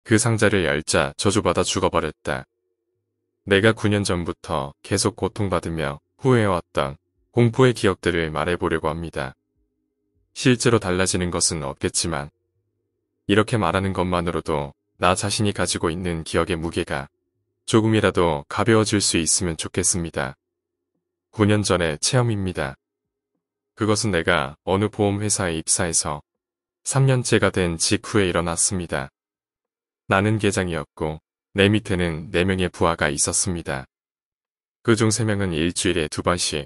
그 상자를 열자 저주받아 죽어버렸다. 내가 9년 전부터 계속 고통받으며 후회해왔던 공포의 기억들을 말해보려고 합니다. 실제로 달라지는 것은 없겠지만 이렇게 말하는 것만으로도 나 자신이 가지고 있는 기억의 무게가 조금이라도 가벼워질 수 있으면 좋겠습니다. 9년 전의 체험입니다. 그것은 내가 어느 보험회사에 입사해서 3년째가 된 직후에 일어났습니다. 나는 계장이었고 내 밑에는 4명의 부하가 있었습니다. 그중 3명은 일주일에 2번씩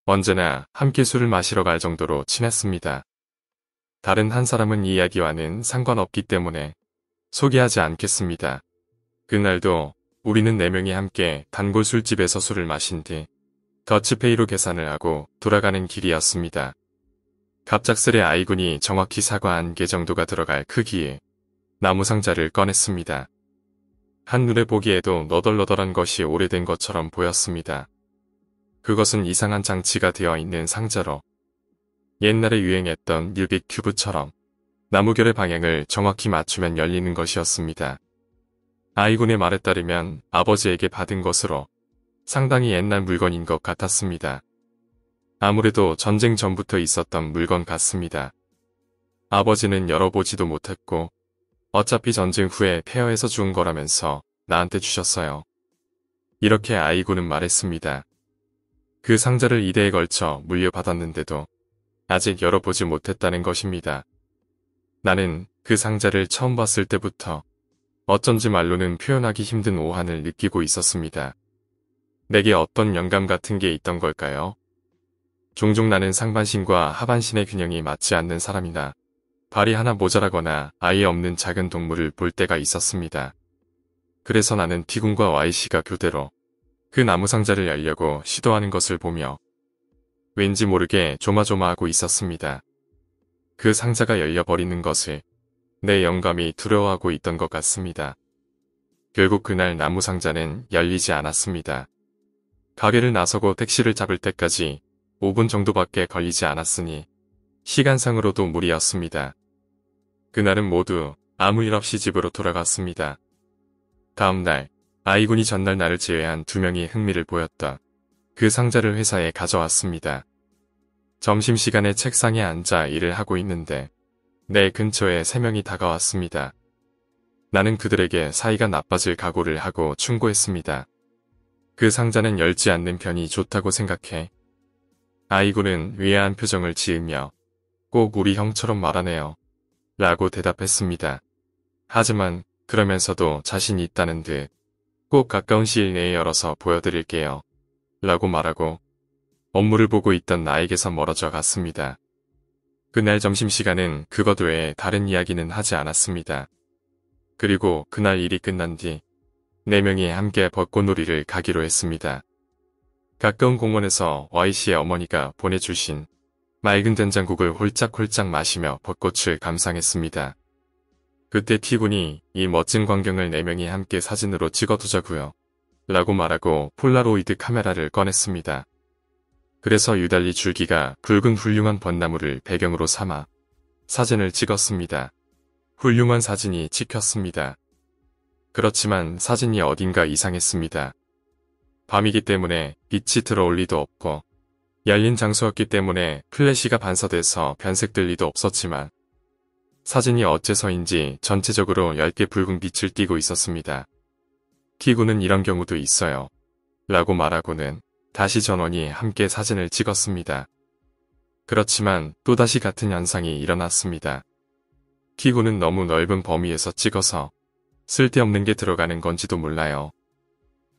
언제나 함께 술을 마시러 갈 정도로 친했습니다. 다른 한 사람은 이 이야기와는 상관없기 때문에 소개하지 않겠습니다. 그날도 우리는 4명이 함께 단골 술집에서 술을 마신 뒤 더치페이로 계산을 하고 돌아가는 길이었습니다. 갑작스레 아이군이 정확히 사과 한 개 정도가 들어갈 크기의 나무 상자를 꺼냈습니다. 한눈에 보기에도 너덜너덜한 것이 오래된 것처럼 보였습니다. 그것은 이상한 장치가 되어 있는 상자로 옛날에 유행했던 뉴빅 큐브처럼 나무결의 방향을 정확히 맞추면 열리는 것이었습니다. 아이군의 말에 따르면 아버지에게 받은 것으로 상당히 옛날 물건인 것 같았습니다. 아무래도 전쟁 전부터 있었던 물건 같습니다. 아버지는 열어보지도 못했고 어차피 전쟁 후에 폐허해서 죽은 거라면서 나한테 주셨어요. 이렇게 아이군은 말했습니다. 그 상자를 2대에 걸쳐 물려받았는데도 아직 열어보지 못했다는 것입니다. 나는 그 상자를 처음 봤을 때부터 어쩐지 말로는 표현하기 힘든 오한을 느끼고 있었습니다. 내게 어떤 영감 같은 게 있던 걸까요? 종종 나는 상반신과 하반신의 균형이 맞지 않는 사람이나 발이 하나 모자라거나 아예 없는 작은 동물을 볼 때가 있었습니다. 그래서 나는 T군과 Y씨가 교대로 그 나무 상자를 열려고 시도하는 것을 보며 왠지 모르게 조마조마하고 있었습니다. 그 상자가 열려버리는 것을 내 영감이 두려워하고 있던 것 같습니다. 결국 그날 나무 상자는 열리지 않았습니다. 가게를 나서고 택시를 잡을 때까지 5분 정도밖에 걸리지 않았으니 시간상으로도 무리였습니다. 그날은 모두 아무 일 없이 집으로 돌아갔습니다. 다음 날 아이군이 전날 나를 제외한 2명이 흥미를 보였다. 그 상자를 회사에 가져왔습니다. 점심시간에 책상에 앉아 일을 하고 있는데 내 근처에 3명이 다가왔습니다. 나는 그들에게 사이가 나빠질 각오를 하고 충고했습니다. 그 상자는 열지 않는 편이 좋다고 생각해. 아이군은 의아한 표정을 지으며 꼭 우리 형처럼 말하네요. 라고 대답했습니다. 하지만 그러면서도 자신이 있다는 듯 꼭 가까운 시일 내에 열어서 보여드릴게요. 라고 말하고 업무를 보고 있던 나에게서 멀어져 갔습니다. 그날 점심시간은 그것 외에 다른 이야기는 하지 않았습니다. 그리고 그날 일이 끝난 뒤 4명이 함께 벚꽃놀이를 가기로 했습니다. 가까운 공원에서 Y씨의 어머니가 보내주신 맑은 된장국을 홀짝홀짝 마시며 벚꽃을 감상했습니다. 그때 T군이 이 멋진 광경을 4명이 함께 사진으로 찍어두자고요. 라고 말하고 폴라로이드 카메라를 꺼냈습니다. 그래서 유달리 줄기가 붉은 훌륭한 벚나무를 배경으로 삼아 사진을 찍었습니다. 훌륭한 사진이 찍혔습니다. 그렇지만 사진이 어딘가 이상했습니다. 밤이기 때문에 빛이 들어올 리도 없고 열린 장소였기 때문에 플래시가 반사돼서 변색될 리도 없었지만 사진이 어째서인지 전체적으로 얇게 붉은 빛을 띠고 있었습니다. T군은 이런 경우도 있어요. 라고 말하고는 다시 전원이 함께 사진을 찍었습니다. 그렇지만 또다시 같은 현상이 일어났습니다. T군은 너무 넓은 범위에서 찍어서 쓸데없는 게 들어가는 건지도 몰라요.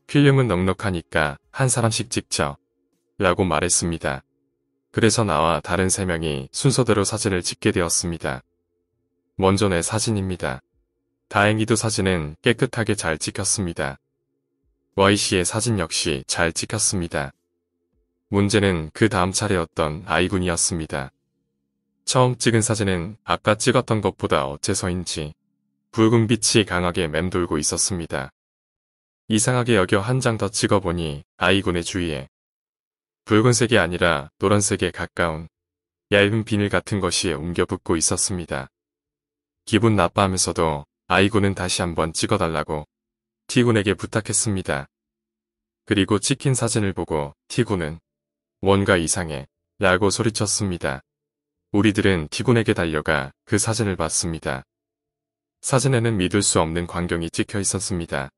필름은 넉넉하니까 한 사람씩 찍죠. 라고 말했습니다. 그래서 나와 다른 3명이 순서대로 사진을 찍게 되었습니다. 먼저 내 사진입니다. 다행히도 사진은 깨끗하게 잘 찍혔습니다. Y씨의 사진 역시 잘 찍혔습니다. 문제는 그 다음 차례였던 아이군이었습니다. 처음 찍은 사진은 아까 찍었던 것보다 어째서인지 붉은 빛이 강하게 맴돌고 있었습니다. 이상하게 여겨 한 장 더 찍어보니 아이군의 주위에 붉은색이 아니라 노란색에 가까운 얇은 비닐 같은 것이 옮겨 붙고 있었습니다. 기분 나빠하면서도 아이고는 다시 한번 찍어달라고 티군에게 부탁했습니다. 그리고 찍힌 사진을 보고 티군은 뭔가 이상해 라고 소리쳤습니다. 우리들은 티군에게 달려가 그 사진을 봤습니다. 사진에는 믿을 수 없는 광경이 찍혀 있었습니다.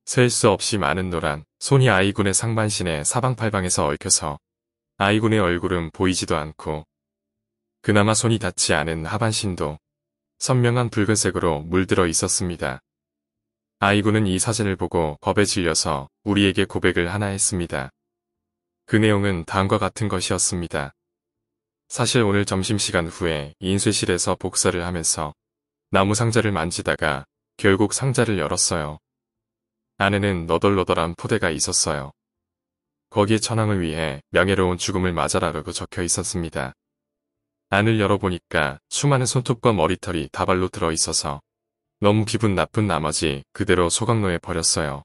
셀 수 없이 많은 노란 손이 아이군의 상반신에 사방팔방에서 얽혀서 아이군의 얼굴은 보이지도 않고 그나마 손이 닿지 않은 하반신도 선명한 붉은색으로 물들어 있었습니다. 아이군은 이 사진을 보고 겁에 질려서 우리에게 고백을 하나 했습니다. 그 내용은 다음과 같은 것이었습니다. 사실 오늘 점심시간 후에 인쇄실에서 복사를 하면서 나무 상자를 만지다가 결국 상자를 열었어요. 안에는 너덜너덜한 포대가 있었어요. 거기에 천황을 위해 명예로운 죽음을 맞아라라고 적혀 있었습니다. 안을 열어보니까 수많은 손톱과 머리털이 다발로 들어있어서 너무 기분 나쁜 나머지 그대로 소각로에 버렸어요.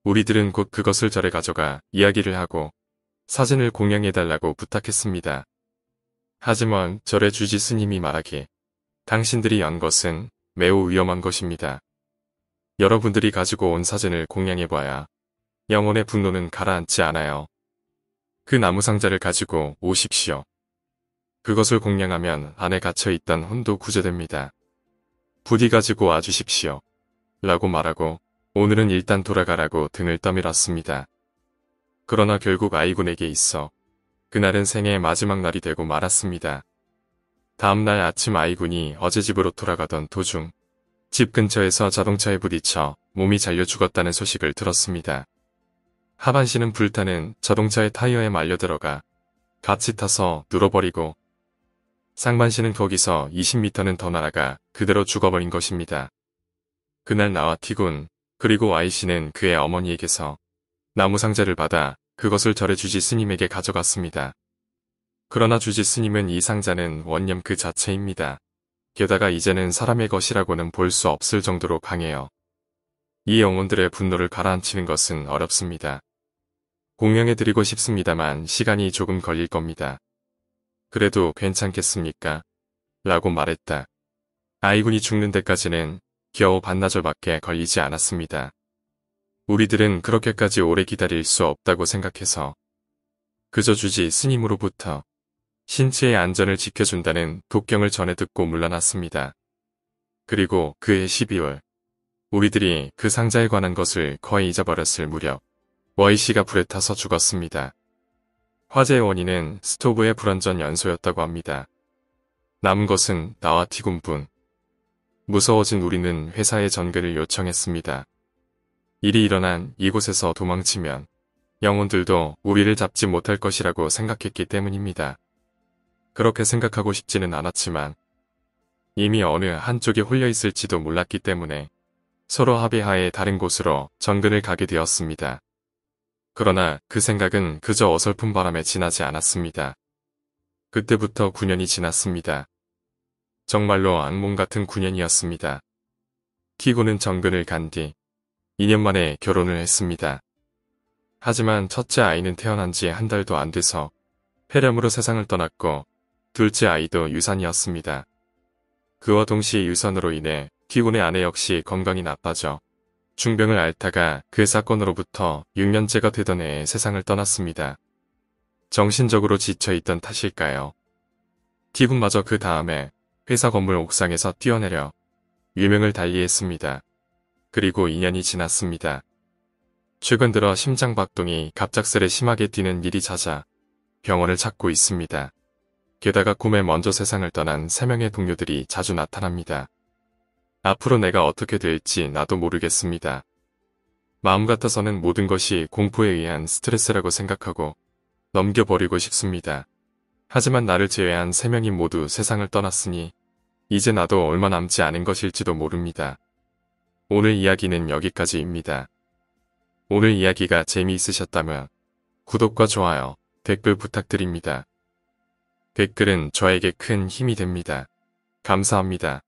우리들은 곧 그것을 절에 가져가 이야기를 하고 사진을 공양해달라고 부탁했습니다. 하지만 절의 주지 스님이 말하길 당신들이 연 것은 매우 위험한 것입니다. 여러분들이 가지고 온 사진을 공양해봐야 영혼의 분노는 가라앉지 않아요. 그 나무 상자를 가지고 오십시오. 그것을 공양하면 안에 갇혀있던 혼도 구제됩니다. 부디 가지고 와주십시오. 라고 말하고 오늘은 일단 돌아가라고 등을 떠밀었습니다. 그러나 결국 아이군에게 있어 그날은 생애의 마지막 날이 되고 말았습니다. 다음날 아침 아이군이 어제 집으로 돌아가던 도중 집 근처에서 자동차에 부딪혀 몸이 잘려 죽었다는 소식을 들었습니다. 하반신은 불타는 자동차의 타이어에 말려 들어가 같이 타서 눌어버리고 상반신은 거기서 20m는 더 날아가 그대로 죽어버린 것입니다. 그날 나와 티군 그리고 Y씨는 그의 어머니에게서 나무 상자를 받아 그것을 절의 주지 스님에게 가져갔습니다. 그러나 주지 스님은 이 상자는 원념 그 자체입니다. 게다가 이제는 사람의 것이라고는 볼 수 없을 정도로 강해요. 이 영혼들의 분노를 가라앉히는 것은 어렵습니다. 공양해드리고 싶습니다만 시간이 조금 걸릴 겁니다. 그래도 괜찮겠습니까? 라고 말했다. 아이군이 죽는 데까지는 겨우 반나절밖에 걸리지 않았습니다. 우리들은 그렇게까지 오래 기다릴 수 없다고 생각해서 그저 주지 스님으로부터 신체의 안전을 지켜준다는 독경을 전해 듣고 물러났습니다. 그리고 그해 12월 우리들이 그 상자에 관한 것을 거의 잊어버렸을 무렵 Y씨가 불에 타서 죽었습니다. 화재의 원인은 스토브의 불완전 연소였다고 합니다. 남은 것은 나와 티군뿐. 무서워진 우리는 회사에 전개를 요청했습니다. 일이 일어난 이곳에서 도망치면 영혼들도 우리를 잡지 못할 것이라고 생각했기 때문입니다. 그렇게 생각하고 싶지는 않았지만 이미 어느 한쪽에 홀려 있을지도 몰랐기 때문에 서로 합의하에 다른 곳으로 전근을 가게 되었습니다. 그러나 그 생각은 그저 어설픈 바람에 지나지 않았습니다. 그때부터 9년이 지났습니다. 정말로 악몽 같은 9년이었습니다. 티군은 전근을 간 뒤 2년 만에 결혼을 했습니다. 하지만 첫째 아이는 태어난 지 한 달도 안 돼서 폐렴으로 세상을 떠났고 둘째 아이도 유산이었습니다. 그와 동시에 유산으로 인해 티군의 아내 역시 건강이 나빠져 중병을 앓다가 그 사건으로부터 6년째가 되던 해에 세상을 떠났습니다. 정신적으로 지쳐있던 탓일까요? 티군마저 그 다음에 회사 건물 옥상에서 뛰어내려 유명을 달리했습니다. 그리고 2년이 지났습니다. 최근 들어 심장박동이 갑작스레 심하게 뛰는 일이 잦아 병원을 찾고 있습니다. 게다가 꿈에 먼저 세상을 떠난 3명의 동료들이 자주 나타납니다. 앞으로 내가 어떻게 될지 나도 모르겠습니다. 마음 같아서는 모든 것이 공포에 의한 스트레스라고 생각하고 넘겨버리고 싶습니다. 하지만 나를 제외한 3명이 모두 세상을 떠났으니 이제 나도 얼마 남지 않은 것일지도 모릅니다. 오늘 이야기는 여기까지입니다. 오늘 이야기가 재미있으셨다면 구독과 좋아요, 댓글 부탁드립니다. 댓글은 저에게 큰 힘이 됩니다. 감사합니다.